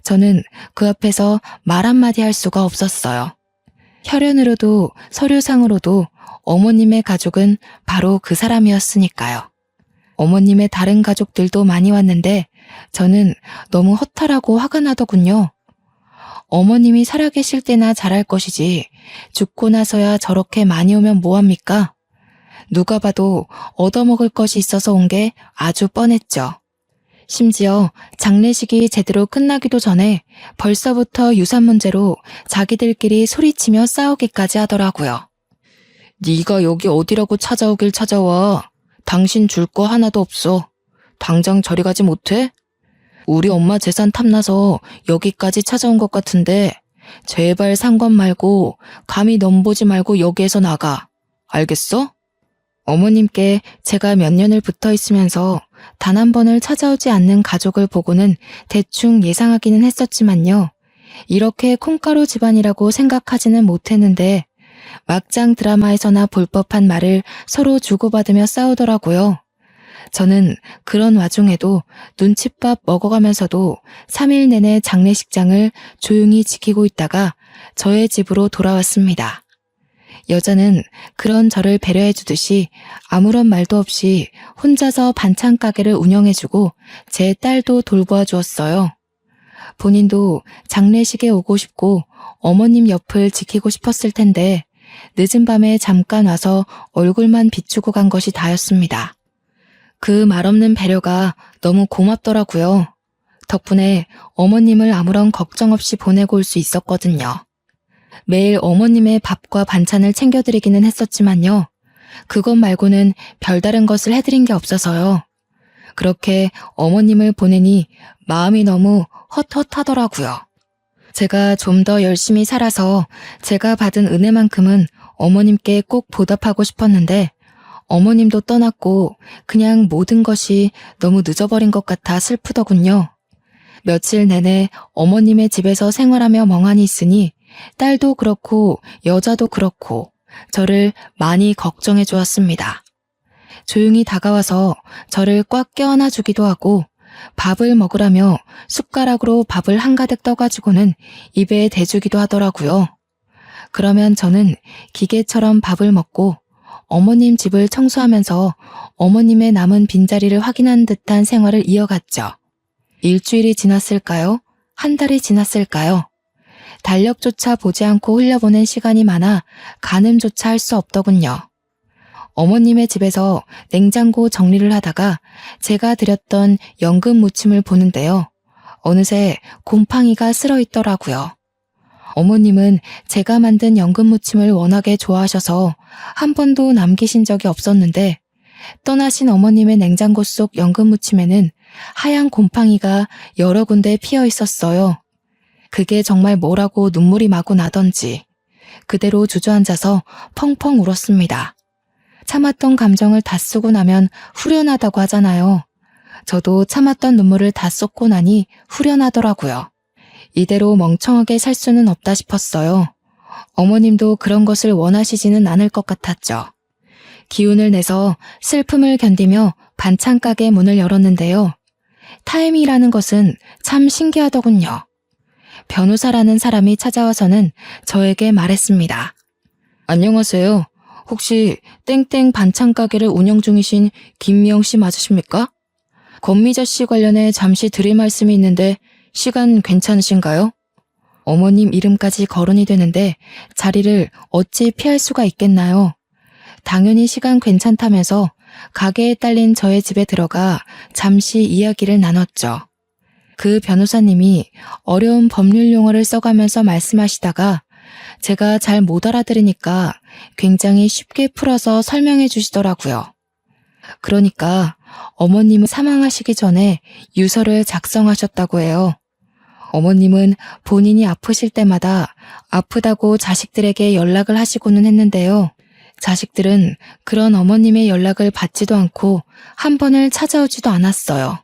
저는 그 앞에서 말 한마디 할 수가 없었어요. 혈연으로도 서류상으로도 어머님의 가족은 바로 그 사람이었으니까요. 어머님의 다른 가족들도 많이 왔는데 저는 너무 허탈하고 화가 나더군요. 어머님이 살아계실 때나 잘할 것이지 죽고 나서야 저렇게 많이 오면 뭐합니까? 누가 봐도 얻어먹을 것이 있어서 온 게 아주 뻔했죠. 심지어 장례식이 제대로 끝나기도 전에 벌써부터 유산 문제로 자기들끼리 소리치며 싸우기까지 하더라고요. 네가 여기 어디라고 찾아오길 찾아와. 당신 줄 거 하나도 없어. 당장 저리 가지 못해? 우리 엄마 재산 탐나서 여기까지 찾아온 것 같은데 제발 상관 말고 감히 넘보지 말고 여기에서 나가. 알겠어? 어머님께 제가 몇 년을 붙어 있으면서 단 한 번을 찾아오지 않는 가족을 보고는 대충 예상하기는 했었지만요. 이렇게 콩가루 집안이라고 생각하지는 못했는데 막장 드라마에서나 볼 법한 말을 서로 주고받으며 싸우더라고요. 저는 그런 와중에도 눈칫밥 먹어가면서도 3일 내내 장례식장을 조용히 지키고 있다가 저의 집으로 돌아왔습니다. 여자는 그런 저를 배려해주듯이 아무런 말도 없이 혼자서 반찬 가게를 운영해주고 제 딸도 돌보아 주었어요. 본인도 장례식에 오고 싶고 어머님 옆을 지키고 싶었을 텐데 늦은 밤에 잠깐 와서 얼굴만 비추고 간 것이 다였습니다. 그 말없는 배려가 너무 고맙더라고요. 덕분에 어머님을 아무런 걱정 없이 보내고 올 수 있었거든요. 매일 어머님의 밥과 반찬을 챙겨드리기는 했었지만요. 그것 말고는 별다른 것을 해드린 게 없어서요. 그렇게 어머님을 보내니 마음이 너무 헛헛하더라고요. 제가 좀 더 열심히 살아서 제가 받은 은혜만큼은 어머님께 꼭 보답하고 싶었는데 어머님도 떠났고 그냥 모든 것이 너무 늦어버린 것 같아 슬프더군요. 며칠 내내 어머님의 집에서 생활하며 멍하니 있으니 딸도 그렇고 여자도 그렇고 저를 많이 걱정해 주었습니다. 조용히 다가와서 저를 꽉 껴안아 주기도 하고 밥을 먹으라며 숟가락으로 밥을 한가득 떠가지고는 입에 대주기도 하더라고요. 그러면 저는 기계처럼 밥을 먹고 어머님 집을 청소하면서 어머님의 남은 빈자리를 확인한 듯한 생활을 이어갔죠. 일주일이 지났을까요? 한 달이 지났을까요? 달력조차 보지 않고 흘려보낸 시간이 많아 가늠조차 할 수 없더군요. 어머님의 집에서 냉장고 정리를 하다가 제가 드렸던 연금 무침을 보는데요. 어느새 곰팡이가 쓸어 있더라고요. 어머님은 제가 만든 연금 무침을 워낙에 좋아하셔서 한 번도 남기신 적이 없었는데 떠나신 어머님의 냉장고 속 연금 무침에는 하얀 곰팡이가 여러 군데 피어 있었어요. 그게 정말 뭐라고 눈물이 마구 나던지 그대로 주저앉아서 펑펑 울었습니다. 참았던 감정을 다 쓰고 나면 후련하다고 하잖아요. 저도 참았던 눈물을 다 쏟고 나니 후련하더라고요. 이대로 멍청하게 살 수는 없다 싶었어요. 어머님도 그런 것을 원하시지는 않을 것 같았죠. 기운을 내서 슬픔을 견디며 반찬 가게 문을 열었는데요. 타임이라는 것은 참 신기하더군요. 변호사라는 사람이 찾아와서는 저에게 말했습니다. 안녕하세요. 혹시 땡땡 반찬 가게를 운영 중이신 김미영 씨 맞으십니까? 권미자 씨 관련해 잠시 드릴 말씀이 있는데 시간 괜찮으신가요? 어머님 이름까지 거론이 되는데 자리를 어찌 피할 수가 있겠나요? 당연히 시간 괜찮다면서 가게에 딸린 저의 집에 들어가 잠시 이야기를 나눴죠. 그 변호사님이 어려운 법률 용어를 써가면서 말씀하시다가 제가 잘 못 알아들으니까 굉장히 쉽게 풀어서 설명해 주시더라고요. 그러니까 어머님은 사망하시기 전에 유서를 작성하셨다고 해요. 어머님은 본인이 아프실 때마다 아프다고 자식들에게 연락을 하시고는 했는데요. 자식들은 그런 어머님의 연락을 받지도 않고 한 번을 찾아오지도 않았어요.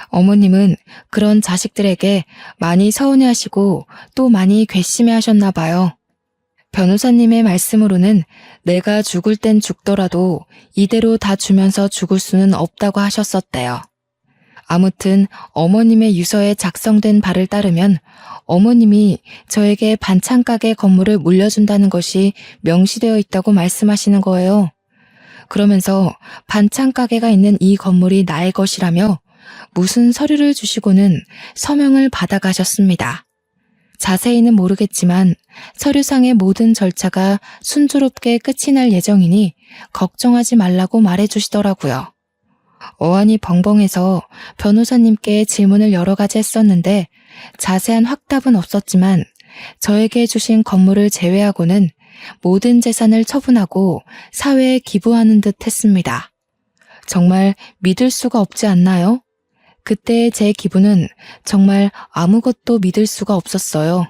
어머님은 그런 자식들에게 많이 서운해하시고 또 많이 괘씸해하셨나 봐요. 변호사님의 말씀으로는 내가 죽을 땐 죽더라도 이대로 다 주면서 죽을 수는 없다고 하셨었대요. 아무튼 어머님의 유서에 작성된 바를 따르면 어머님이 저에게 반찬 가게 건물을 물려준다는 것이 명시되어 있다고 말씀하시는 거예요. 그러면서 반찬 가게가 있는 이 건물이 나의 것이라며 무슨 서류를 주시고는 서명을 받아가셨습니다. 자세히는 모르겠지만 서류상의 모든 절차가 순조롭게 끝이 날 예정이니 걱정하지 말라고 말해주시더라고요. 어안이 벙벙해서 변호사님께 질문을 여러 가지 했었는데 자세한 확답은 없었지만 저에게 주신 건물을 제외하고는 모든 재산을 처분하고 사회에 기부하는 듯 했습니다. 정말 믿을 수가 없지 않나요? 그때의 제 기분은 정말 아무것도 믿을 수가 없었어요.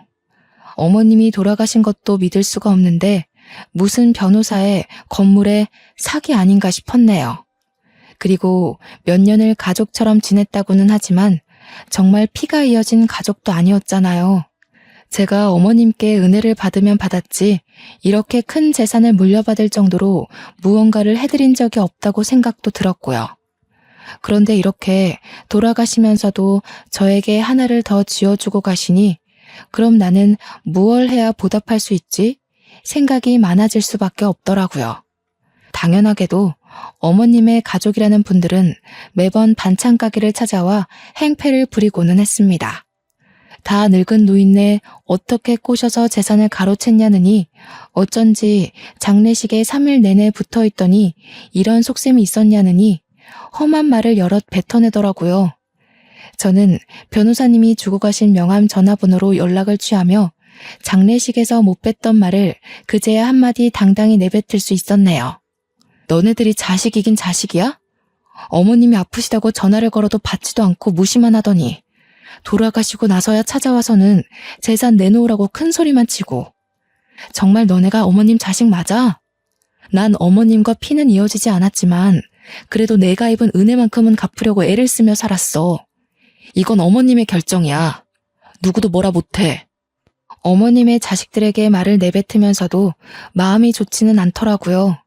어머님이 돌아가신 것도 믿을 수가 없는데 무슨 변호사의 건물에 사기 아닌가 싶었네요. 그리고 몇 년을 가족처럼 지냈다고는 하지만 정말 피가 이어진 가족도 아니었잖아요. 제가 어머님께 은혜를 받으면 받았지 이렇게 큰 재산을 물려받을 정도로 무언가를 해드린 적이 없다고 생각도 들었고요. 그런데 이렇게 돌아가시면서도 저에게 하나를 더 지어주고 가시니 그럼 나는 무얼 해야 보답할 수 있지? 생각이 많아질 수밖에 없더라고요. 당연하게도 어머님의 가족이라는 분들은 매번 반찬 가게를 찾아와 행패를 부리고는 했습니다. 다 늙은 노인네 어떻게 꼬셔서 재산을 가로챘냐느니 어쩐지 장례식에 3일 내내 붙어있더니 이런 속셈이 있었냐느니 험한 말을 여럿 뱉어내더라고요. 저는 변호사님이 주고 가신 명함 전화번호로 연락을 취하며 장례식에서 못 뱉던 말을 그제야 한마디 당당히 내뱉을 수 있었네요. 너네들이 자식이긴 자식이야? 어머님이 아프시다고 전화를 걸어도 받지도 않고 무시만 하더니 돌아가시고 나서야 찾아와서는 재산 내놓으라고 큰 소리만 치고 정말 너네가 어머님 자식 맞아? 난 어머님과 피는 이어지지 않았지만 그래도 내가 입은 은혜만큼은 갚으려고 애를 쓰며 살았어. 이건 어머님의 결정이야. 누구도 뭐라 못해. 어머님의 자식들에게 말을 내뱉으면서도 마음이 좋지는 않더라고요.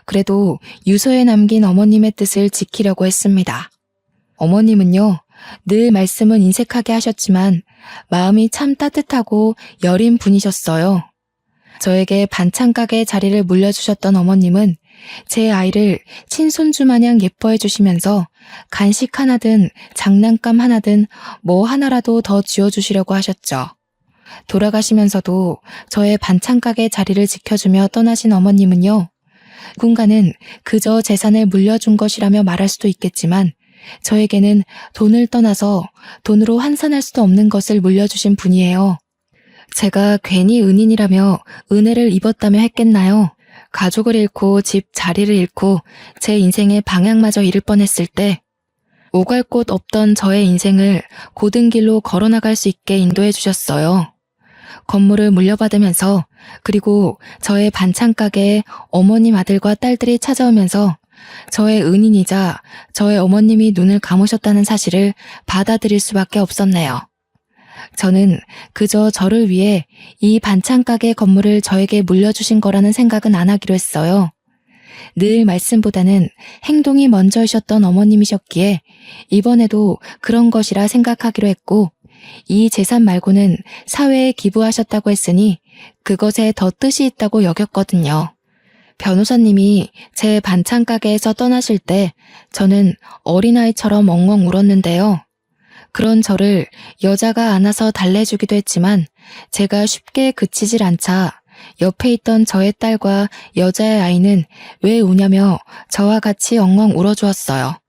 그래도 유서에 남긴 어머님의 뜻을 지키려고 했습니다. 어머님은요, 늘 말씀은 인색하게 하셨지만 마음이 참 따뜻하고 여린 분이셨어요. 저에게 반찬가게 자리를 물려주셨던 어머님은 제 아이를 친손주 마냥 예뻐해 주시면서 간식 하나든 장난감 하나든 뭐 하나라도 더 쥐어주시려고 하셨죠. 돌아가시면서도 저의 반찬가게 자리를 지켜주며 떠나신 어머님은요, 누군가는 그저 재산을 물려준 것이라며 말할 수도 있겠지만 저에게는 돈을 떠나서 돈으로 환산할 수도 없는 것을 물려주신 분이에요. 제가 괜히 은인이라며 은혜를 입었다며 했겠나요? 가족을 잃고 집 자리를 잃고 제 인생의 방향마저 잃을 뻔했을 때 오갈 곳 없던 저의 인생을 고든 길로 걸어나갈 수 있게 인도해 주셨어요. 건물을 물려받으면서 그리고 저의 반찬가게에 어머님 아들과 딸들이 찾아오면서 저의 은인이자 저의 어머님이 눈을 감으셨다는 사실을 받아들일 수밖에 없었네요. 저는 그저 저를 위해 이 반찬가게 건물을 저에게 물려주신 거라는 생각은 안 하기로 했어요. 늘 말씀보다는 행동이 먼저이셨던 어머님이셨기에 이번에도 그런 것이라 생각하기로 했고, 이 재산 말고는 사회에 기부하셨다고 했으니 그것에 더 뜻이 있다고 여겼거든요. 변호사님이 제 반찬가게에서 떠나실 때 저는 어린아이처럼 엉엉 울었는데요. 그런 저를 여자가 안아서 달래주기도 했지만 제가 쉽게 그치질 않자 옆에 있던 저의 딸과 여자의 아이는 왜 우냐며 저와 같이 엉엉 울어주었어요.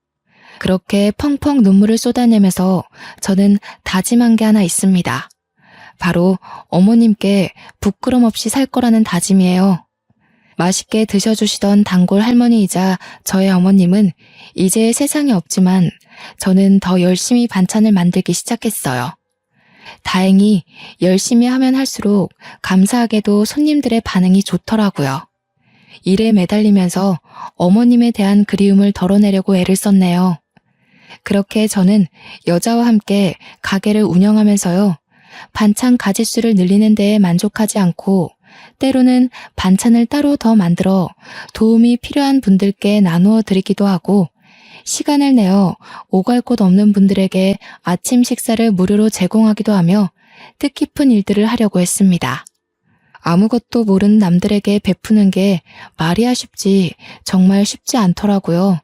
그렇게 펑펑 눈물을 쏟아내면서 저는 다짐한 게 하나 있습니다. 바로 어머님께 부끄럼 없이 살 거라는 다짐이에요. 맛있게 드셔주시던 단골 할머니이자 저의 어머님은 이제 세상에 없지만 저는 더 열심히 반찬을 만들기 시작했어요. 다행히 열심히 하면 할수록 감사하게도 손님들의 반응이 좋더라고요. 일에 매달리면서 어머님에 대한 그리움을 덜어내려고 애를 썼네요. 그렇게 저는 여자와 함께 가게를 운영하면서요, 반찬 가짓수를 늘리는 데에 만족하지 않고 때로는 반찬을 따로 더 만들어 도움이 필요한 분들께 나누어 드리기도 하고, 시간을 내어 오갈 곳 없는 분들에게 아침 식사를 무료로 제공하기도 하며 뜻깊은 일들을 하려고 했습니다. 아무것도 모르는 남들에게 베푸는 게 말이야 쉽지 정말 쉽지 않더라고요.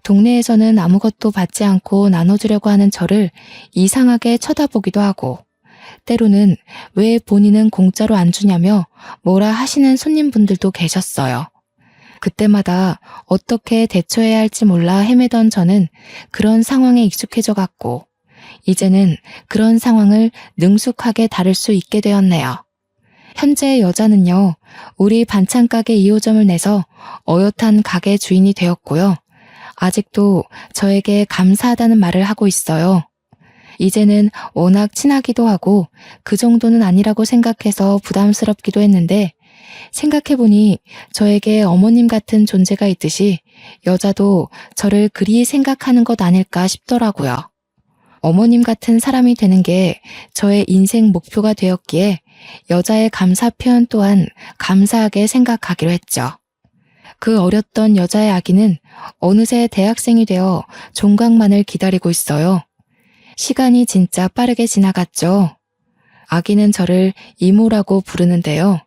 동네에서는 아무것도 받지 않고 나눠주려고 하는 저를 이상하게 쳐다보기도 하고, 때로는 왜 본인은 공짜로 안 주냐며 뭐라 하시는 손님분들도 계셨어요. 그때마다 어떻게 대처해야 할지 몰라 헤매던 저는 그런 상황에 익숙해져 갔고, 이제는 그런 상황을 능숙하게 다룰 수 있게 되었네요. 현재 여자는요, 우리 반찬가게 2호점을 내서 어엿한 가게 주인이 되었고요. 아직도 저에게 감사하다는 말을 하고 있어요. 이제는 워낙 친하기도 하고 그 정도는 아니라고 생각해서 부담스럽기도 했는데, 생각해보니 저에게 어머님 같은 존재가 있듯이 여자도 저를 그리 생각하는 것 아닐까 싶더라고요. 어머님 같은 사람이 되는 게 저의 인생 목표가 되었기에 여자의 감사 표현 또한 감사하게 생각하기로 했죠. 그 어렸던 여자의 아기는 어느새 대학생이 되어 종강만을 기다리고 있어요. 시간이 진짜 빠르게 지나갔죠. 아기는 저를 이모라고 부르는데요.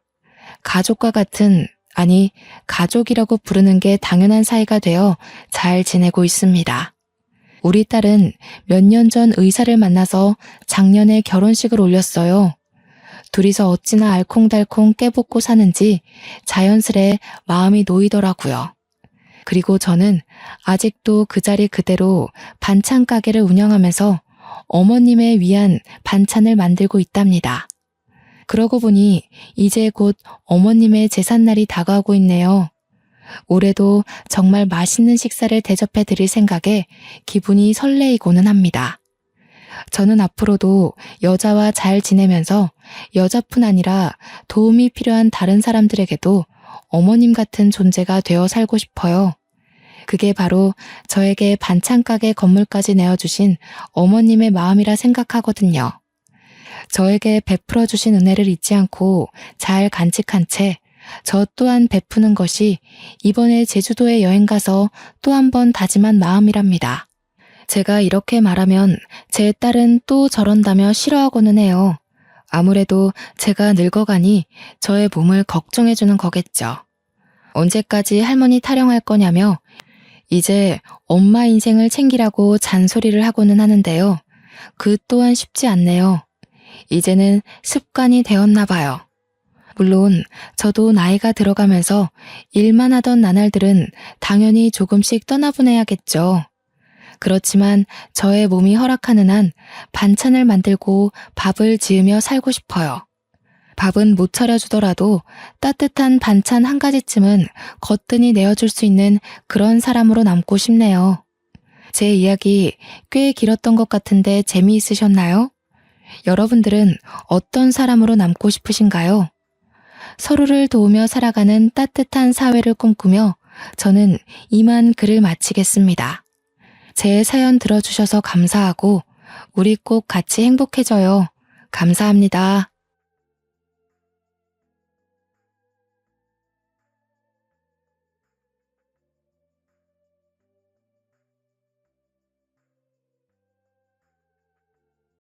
가족과 같은, 아니 가족이라고 부르는 게 당연한 사이가 되어 잘 지내고 있습니다. 우리 딸은 몇 년 전 의사를 만나서 작년에 결혼식을 올렸어요. 둘이서 어찌나 알콩달콩 깨붙고 사는지 자연스레 마음이 놓이더라고요. 그리고 저는 아직도 그 자리 그대로 반찬 가게를 운영하면서 어머님을 위한 반찬을 만들고 있답니다. 그러고 보니 이제 곧 어머님의 제삿날이 다가오고 있네요. 올해도 정말 맛있는 식사를 대접해 드릴 생각에 기분이 설레이고는 합니다. 저는 앞으로도 여자와 잘 지내면서 여자뿐 아니라 도움이 필요한 다른 사람들에게도 어머님 같은 존재가 되어 살고 싶어요. 그게 바로 저에게 반찬가게 건물까지 내어주신 어머님의 마음이라 생각하거든요. 저에게 베풀어 주신 은혜를 잊지 않고 잘 간직한 채 저 또한 베푸는 것이 이번에 제주도에 여행 가서 또 한 번 다짐한 마음이랍니다. 제가 이렇게 말하면 제 딸은 또 저런다며 싫어하고는 해요. 아무래도 제가 늙어가니 저의 몸을 걱정해주는 거겠죠. 언제까지 할머니 타령할 거냐며 이제 엄마 인생을 챙기라고 잔소리를 하고는 하는데요. 그 또한 쉽지 않네요. 이제는 습관이 되었나 봐요. 물론 저도 나이가 들어가면서 일만 하던 나날들은 당연히 조금씩 떠나보내야겠죠. 그렇지만 저의 몸이 허락하는 한 반찬을 만들고 밥을 지으며 살고 싶어요. 밥은 못 차려주더라도 따뜻한 반찬 한 가지쯤은 거뜬히 내어줄 수 있는 그런 사람으로 남고 싶네요. 제 이야기 꽤 길었던 것 같은데 재미있으셨나요? 여러분들은 어떤 사람으로 남고 싶으신가요? 서로를 도우며 살아가는 따뜻한 사회를 꿈꾸며 저는 이만 글을 마치겠습니다. 제 사연 들어주셔서 감사하고 우리 꼭 같이 행복해져요. 감사합니다.